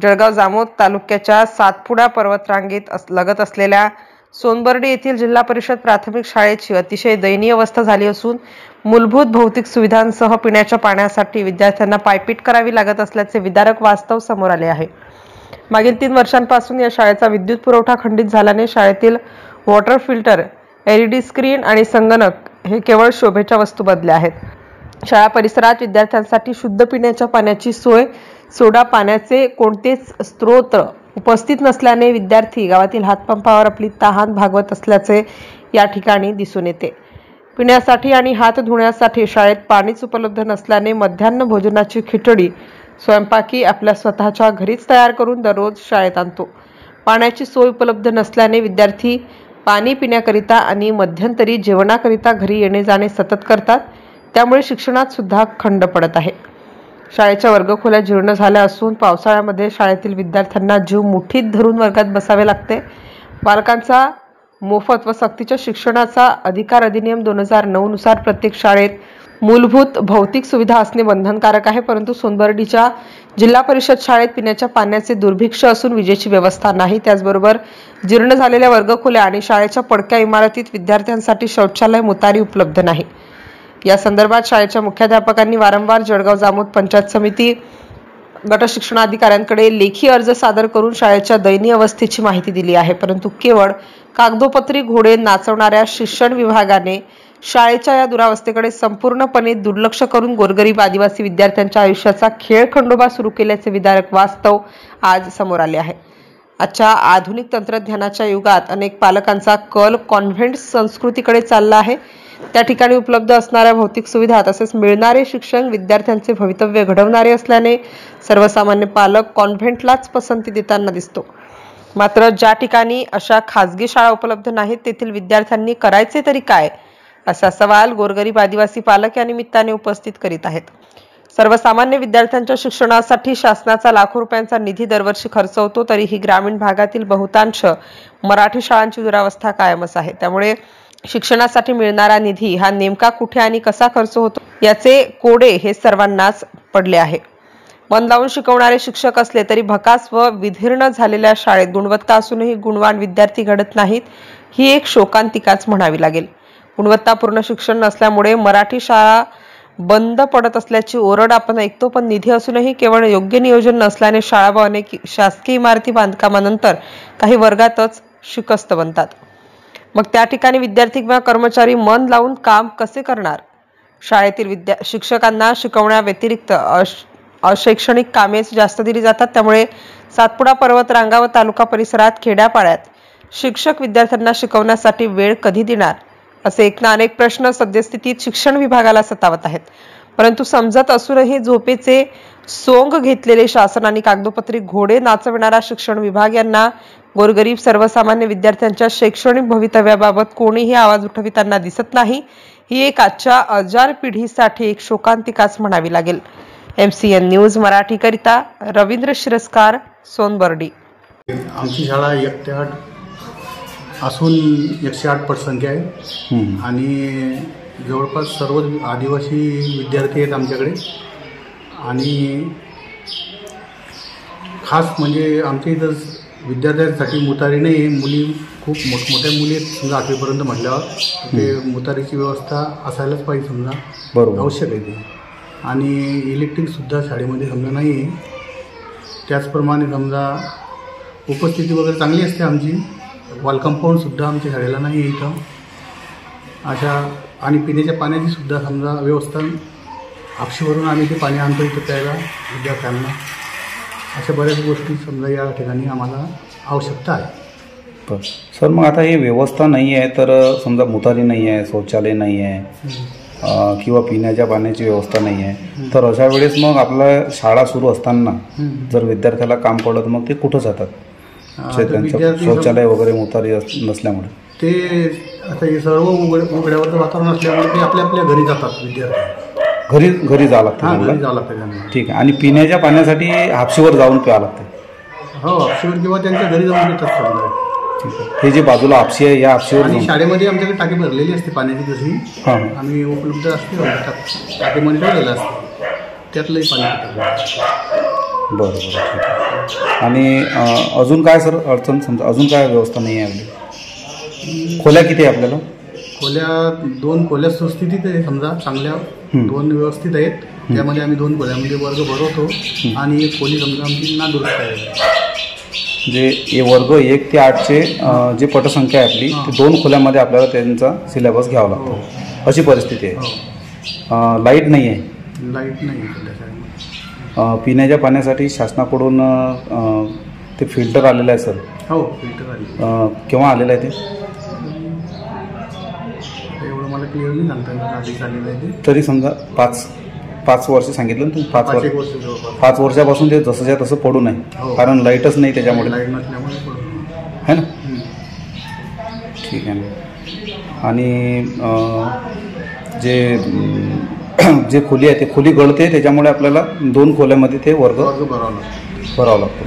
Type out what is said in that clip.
जळगाव जामोद तालुक्याच्या सातपुडा पर्वतरांगेत लगत असलेल्या सोनबर्डी येथील जिल्हा परिषद प्राथमिक शाळेची अतिशय दयनीय अवस्था झाली असून मूलभूत भौतिक सुविधांसह पिण्याच्या पाण्यासाठी विद्यार्थ्यांना पायपीट करावी लागत असल्याचे विदारक वास्तव समोर आले आहे। मागील 3 वर्षांपासून या शाळेचा विद्युत पुरवठा खंडित झाल्याने शाळेतील वॉटर फिल्टर, LED स्क्रीन आणि संगणक हे केवळ शोभेच्या वस्तू बनल्या आहेत। शाळा परिसरात विद्यार्थ्यांसाठी शुद्ध पिण्याच्या पाण्याची सोय, सोडा पाण्याचे कोणतेच स्रोत उपस्थित नसल्याने विद्यार्थी गावातील हातपंपावर आपली तहान भागवत असल्याचे या ठिकाणी दिसून येते। पिण्यासाठी आणि हात धुण्यासाठी शाळेत पाणीच उपलब्ध नसल्याने मध्यान्ह भोजनाची खिचडी स्वयंपाकी आपल्या स्वतःच्या घरीच तयार करून दररोज शाळेत आणतो। पाण्याची सोय उपलब्ध नसल्याने विद्यार्थी पाणी पिण्याकरिता आणि मध्यंतरी जेवणाकरिता घरी येणे जाणे सतत करतात, त्यामुळे शिक्षणात सुद्धा खंड पडत आहे। शाळेच्या वर्गखोल्या जीर्ण झाल्या असून पावसाळ्यामध्ये शाळेतील विद्यार्थ्यांना जीव मुठीत धरून वर्गात बसावे लागते। बालकांचा मोफत व सक्तीच्या शिक्षणाचा अधिकार अधिनियम 2009 नुसार प्रत्येक शाळेत मूलभूत भौतिक सुविधा असणे बंधनकारक आहे, परंतु सोनबर्डीच्या जिल्हा परिषद शाळेत पिण्याच्या पाण्याचे दुर्भिक्ष असून विजेची व्यवस्था नाही। त्याचबरोबर जीर्ण झालेल्या वर्गखोल्या आणि शाळेच्या पडक्या इमारतीत विद्यार्थ्यांसाठी शौचालय मुतारी उपलब्ध नाही। या संदर्भात शाळेच्या मुख्याध्यापकांनी वारंवार जळगाव जामोद पंचायत समिती गट शिक्षणाधिकाऱ्यांकडे लेखी अर्ज सादर करून शाळेच्या दयनीय अवस्थेची माहिती दिली आहे, परंतु केवळ कागदोपत्री घोडे नाचवणाऱ्या शिक्षण विभागाने शाळेच्या या दुरावस्थेकडे संपूर्णपणे दुर्लक्ष करून गोरगरीब आदिवासी विद्यार्थ्यांच्या आयुष्याचा खेळखंडोबा सुरू केल्याचे विदारक वास्तव आज समोर आले आहे। आजच्या आधुनिक तंत्रज्ञानाच्या युगात अनेक पालकांचा कल कॉन्व्हेंट संस्कृतीकडे चालला आहे। त्या ठिकाणी उपलब्ध असणाऱ्या भौतिक सुविधा तसेच मिळणारे शिक्षण विद्यार्थ्यांचे भवितव्य घडवणारे असल्याने सर्वसामान्य पालक कॉन्व्हेंटलाच पसंती देताना दिसतो। मात्र ज्या ठिकाणी अशा खासगी शाळा उपलब्ध नाहीत तेथील विद्यार्थ्यांनी करायचे तरी काय, असा सवाल गोरगरीब आदिवासी पालक या निमित्ताने उपस्थित करीत आहेत। सर्वसामान्य विद्यार्थ्यांच्या शिक्षणासाठी शासनाचा लाखो रुपयांचा निधी दरवर्षी खर्च होतो, तरीही ग्रामीण भागातील बहुतांश मराठी शाळांची दुरावस्था कायमच आहे। त्यामुळे शिक्षणासाठी मिळणारा निधी हा नेमका कुठे आणि कसा खर्च होतो याचे कोडे हे सर्वांनाच पडले आहे। मन लावून शिकवणारे शिक्षक असले तरी भकास व विदीर्ण झालेल्या शाळेत गुणवत्ता असूनही गुणवान विद्यार्थी घडत नाहीत, ही एक शोकांतिकाच म्हणावी लागेल। गुणवत्तापूर्ण शिक्षण नसल्यामुळे मराठी शाळा बंद पडत असल्याची ओरड आपण ऐकतो, पण निधी असूनही केवळ योग्य नियोजन नसल्याने शाळा व अनेक शासकीय इमारती बांधकामानंतर काही वर्गातच शिकस्त बनतात। मग त्या ठिकाणी विद्यार्थी किंवा कर्मचारी मन लावून काम कसे करणार? शाळेतील शिक्षकांना शिकवण्या व्यतिरिक्त अशैक्षणिक कामेच जास्त दिली जातात, त्यामुळे सातपुडा पर्वतरांगा व तालुका परिसरात खेड्यापाड्यात शिक्षक विद्यार्थ्यांना शिकवण्यासाठी वेळ कधी देणार, असे एक ना अनेक प्रश्न सद्यस्थितीत शिक्षण विभागाला सतावत आहेत। परंतु समजत असूनही झोपेचे सोंग घेतलेले शासन आणि कागदोपत्री घोडे नाचविणारा शिक्षण विभाग यांना गोरगरीब सर्वसामान्य विद्यार्थ्यांच्या शैक्षणिक भवितव्याबाबत कोणीही आवाज उठविताना दिसत नाही। ही एक आजच्या अजार पिढीसाठी एक शोकांतिकाच म्हणावी लागेल। MCN न्यूज मराठी करिता रवींद्र शिरस्कार, सोनबर्डी। आमची शाळा 1 ते 8 असून 108 पटसंख्या आहे आणि जवळपास सर्व आदिवासी विद्यार्थी आहेत आमच्याकडे। आणि खास म्हणजे आमच्या इथं विद्यार्थ्यांसाठी मुतारी नाही आहे। मुली खूप मोठमोठ्या मुली आहेत, समजा 8वीपर्यंत म्हटल्यावर ते मुतारीची व्यवस्था असायलाच पाहिजे, समजा बरोबर आवश्यक आहे ते। आणि इलेक्ट्रिकसुद्धा शाळेमध्ये समजा नाही आहे। त्याचप्रमाणे समजा उपस्थिती वगैरे चांगली असते आमची, वॉल कंपाऊंडसुद्धा आमच्या शाळेला नाही आहे इथं अशा। आणि पिण्याच्या पाण्याची सुद्धा समजा व्यवस्था हापशीवरून आम्ही ते पाणी आणतो इथं प्यायला विद्यार्थ्यांना। अशा बऱ्याच गोष्टी समजा या ठिकाणी आम्हाला आवश्यकता आहे। सर, मग आता ही व्यवस्था नाही आहे तर समजा मुतारी नाही आहे, शौचालय नाही आहे किंवा पिण्याच्या पाण्याची व्यवस्था नाही आहे, तर अशा वेळेस मग आपल्या शाळा सुरू असताना जर विद्यार्थ्याला काम पडलं तर मग ते कुठं जातात? शौचालय वगैरे मुतारी नसल्यामुळे ते आता हे सर्व उघड्यावरचं वातावरण असल्यामुळे ते आपल्या आपल्या घरी जातात विद्यार्थी। घरी जावं लागतं? ठीक आहे। आणि पिण्याच्या पाण्यासाठी हापशीवर जाऊन प्यावं लागतं? हो, हापशीवर किंवा त्यांच्या घरी जाऊन येतात। हे जे बाजूला हापशी आहे या हापशीवर आणि शाळेमध्ये आमच्याकडे टाकी भरलेली असते पाण्याची, तशी आम्ही उपलब्ध असते टाकीमध्ये ठेवलेलं असतं, त्यातलंही पाणी पितात। बरं बरं, ठीक आहे. आणि अजून काय सर अडचण, समजा अजून काय व्यवस्था नाही आहे आपली? खोल्या किती आहे आपल्याला? खोल्या 2 खोल्या सुस्थितीत आहे, समजा चांगल्या 2 व्यवस्थित आहेत. त्यामध्ये आम्ही 2 खोल्यामध्ये वर्ग भरवतो आणि एक खोली समजा आमची नादुरुस्त आहे. जे हे वर्ग 1 ते 8चे जे पटसंख्या आहे आपली, ते 2 खोल्यामध्ये आपल्याला त्यांचा सिलेबस घ्यावा लागतो, अशी परिस्थिती आहे. लाईट नाही आहे? लाईट नाही आहे. पिण्याच्या पाण्यासाठी शासनाकडून ते फिल्टर आलेलं आहे सर? हो, फिल्टर आले. केव्हा आलेलं आहे ते? एवढं मला क्लिअर नाही सांगता येणार, आधीच आलेलं आहे ते. तरी समजा 5 वर्ष सांगितलं ना तुम्ही? 5 वर्षापासून ते जसंच्या तसं पडून आहे, कारण लाईटच नाही त्याच्यामुळे. लाईट नसल्यामुळे है ना? ठीक आहे ना. आणि जे खोली आहे ते खोली गळते, त्याच्यामुळे आपल्याला 2 खोल्यामध्ये ते वर्ग भरावा लागतो.